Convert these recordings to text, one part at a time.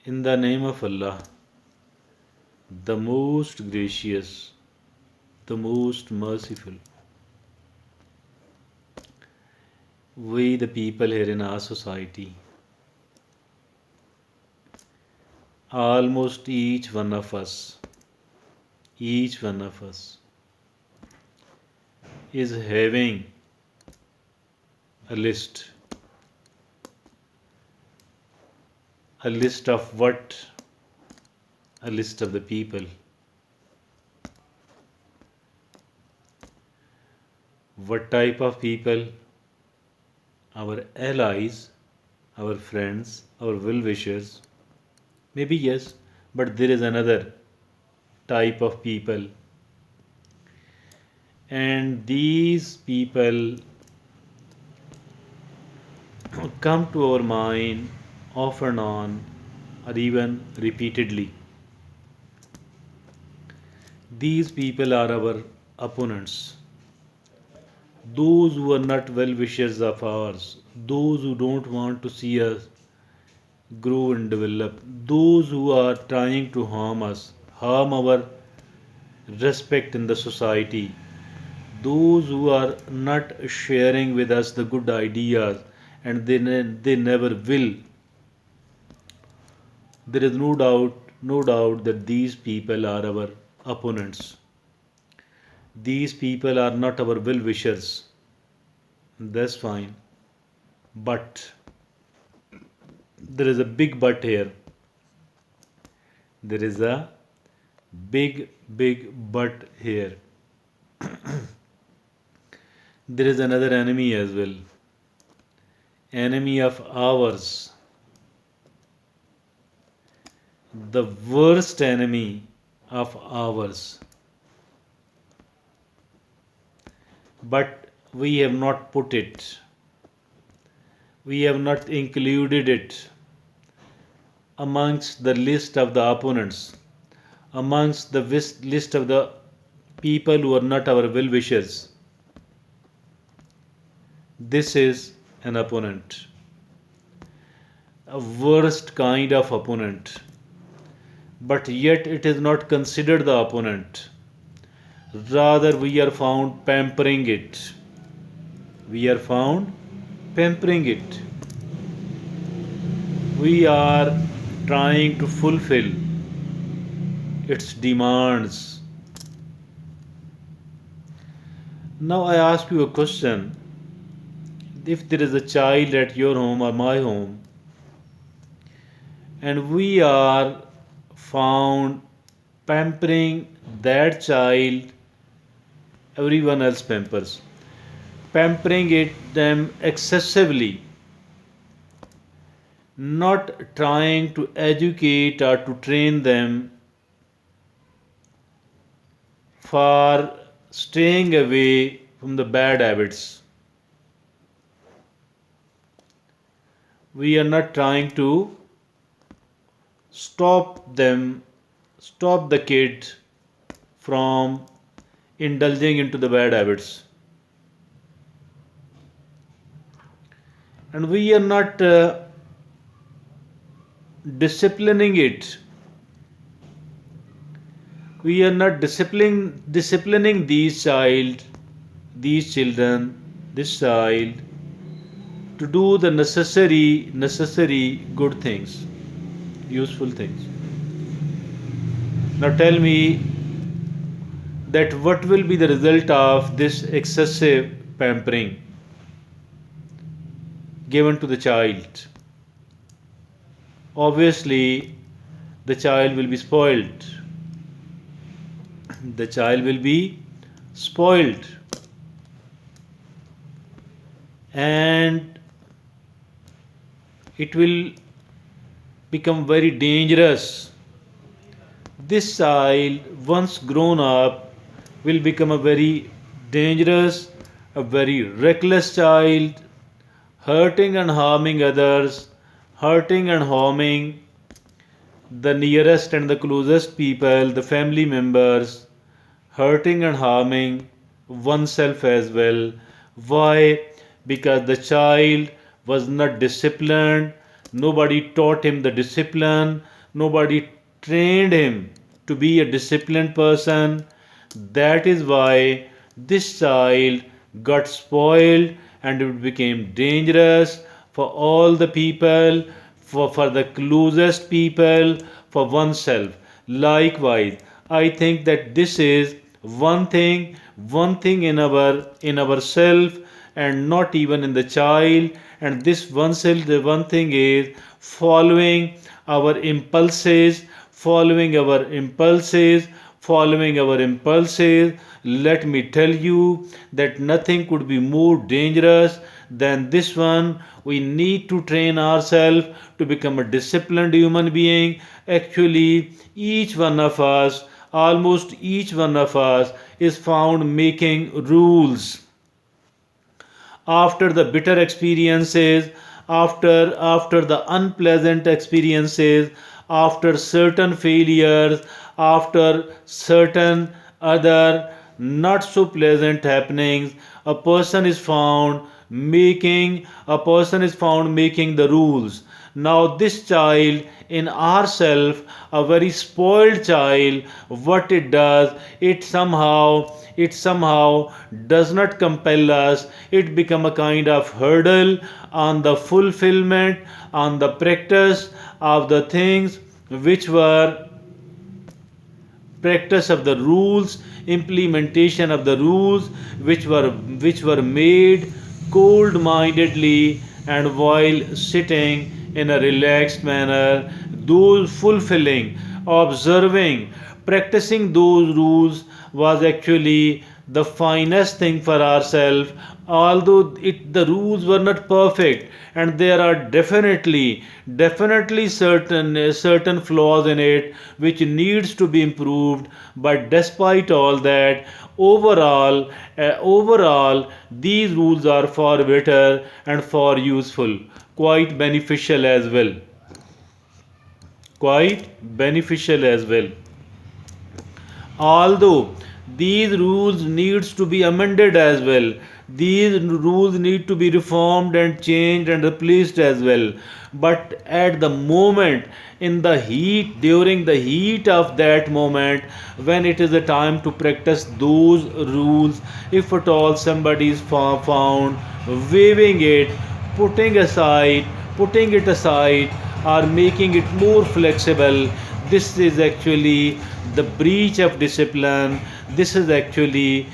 In the name of Allah, the most gracious, the most merciful. We, the people here in our society, almost each one of us is having a list. A list of what? A list of the people. What type of people? Our allies, our friends, our well wishers. Maybe yes, but there is another type of people. And these people come to our mind off and on or even repeatedly. These people are our opponents, those who are not well wishers of ours, those who don't want to see us grow and develop, those who are trying to harm us, harm our respect in the society, those who are not sharing with us the good ideas and they never will. There is no doubt that these people are our opponents. These people are not our well wishers. That's fine. But there is a big but here. There is a big but here. There is another enemy as well. Enemy of ours. The worst enemy of ours. But we have not put it, we have not included it amongst the list of the opponents, amongst the list of the people who are not our well wishers. This is an opponent, a worst kind of opponent, but yet it is not considered the opponent. Rather, we are found pampering it. We are found pampering it. We are trying to fulfill its demands. Now, I ask you a question. If there is a child at your home or my home, and we are found pampering that child, everyone else pampering it them excessively, not trying to educate or to train them for staying away from the bad habits. We are not trying to stop them, stop the kid from indulging into the bad habits. And we are not disciplining it. We are not disciplining these children, this child to do the necessary good things, useful things. Now tell me that what will be the result of this excessive pampering given to the child? Obviously, the child will be spoiled. The child will be spoiled. And it will become very dangerous. This child, once grown up, will become a very dangerous, a very reckless child, hurting and harming others, hurting and harming the nearest and the closest people, the family members, hurting and harming oneself as well. Why? Because the child was not disciplined, Nobody taught him the discipline. Nobody trained him to be a disciplined person. That is why this child got spoiled and it became dangerous for all the people, for the closest people, for oneself. Likewise, I think that this is one thing in ourself and not even in the child. And this oneself, the one thing is following our impulses, following our impulses, following our impulses. Let me tell you that nothing could be more dangerous than this one. We need to train ourselves to become a disciplined human being. Actually, each one of us, almost each one of us, is found making rules after the bitter experiences, after the unpleasant experiences, after certain failures, after certain other not so pleasant happenings, a person is found making the rules. Now this child in ourself, a very spoiled child, what it does, it somehow does not compel us. It become a kind of hurdle on the fulfillment, on the practice of the things which were practice of the rules, implementation of the rules which were made cold mindedly and while sitting in a relaxed manner. Those fulfilling, observing, practicing those rules was actually the finest thing for ourselves. Although the rules were not perfect, and there are definitely certain flaws in it which needs to be improved. But despite all that, overall these rules are far better and far useful, quite beneficial as well, quite beneficial as well. Although these rules needs to be amended as well, these rules need to be reformed and changed and replaced as well. But at the moment, in the heat, during the heat of that moment, when it is the time to practice those rules, if at all somebody is found waiving it, putting it aside, or making it more flexible, this is actually the breach of discipline. This is actually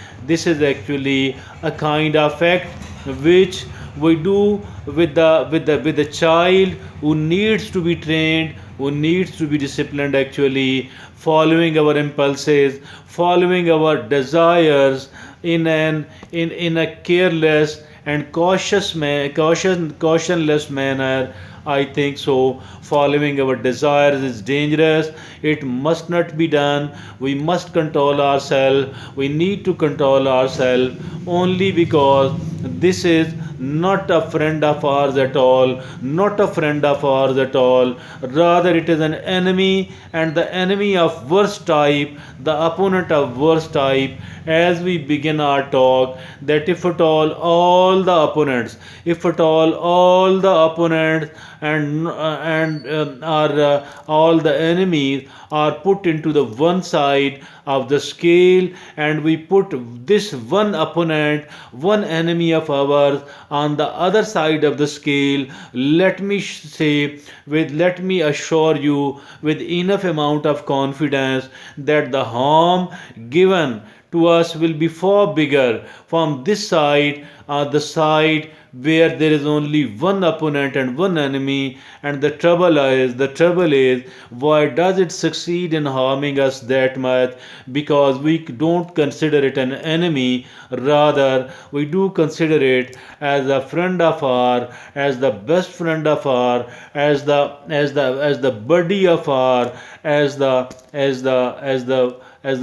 a kind of act which we do with the child who needs to be trained, who needs to be disciplined, actually following our impulses, following our desires in a careless and cautionless manner. I think so. Following our desires is dangerous. It must not be done. We must control ourselves. We need to control ourselves only because this is not a friend of ours at all. Not a friend of ours at all. Rather, it is an enemy, and the enemy of worst type, the opponent of worst type. As we begin our talk, that if at all the opponents and are all the enemies are put into the one side of the scale, and we put this one opponent, one enemy of ours on the other side of the scale. Let me assure you with enough amount of confidence that the harm given to us will be far bigger from this side, the side where there is only one opponent and one enemy. And the trouble is why does it succeed in harming us that much? Because we don't consider it an enemy, rather we do consider it as a friend of our, as the best friend of our, as the buddy of our, as the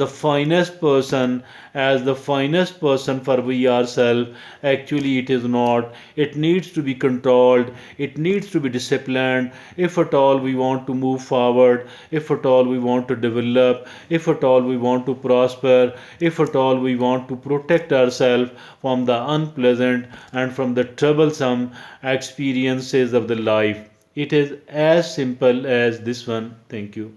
finest person, as the finest person for we ourselves. Actually, it is not. It needs to be controlled. It needs to be disciplined. If at all we want to move forward, if at all we want to develop, if at all we want to prosper, if at all we want to protect ourselves from the unpleasant and from the troublesome experiences of the life. It is as simple as this one. Thank you.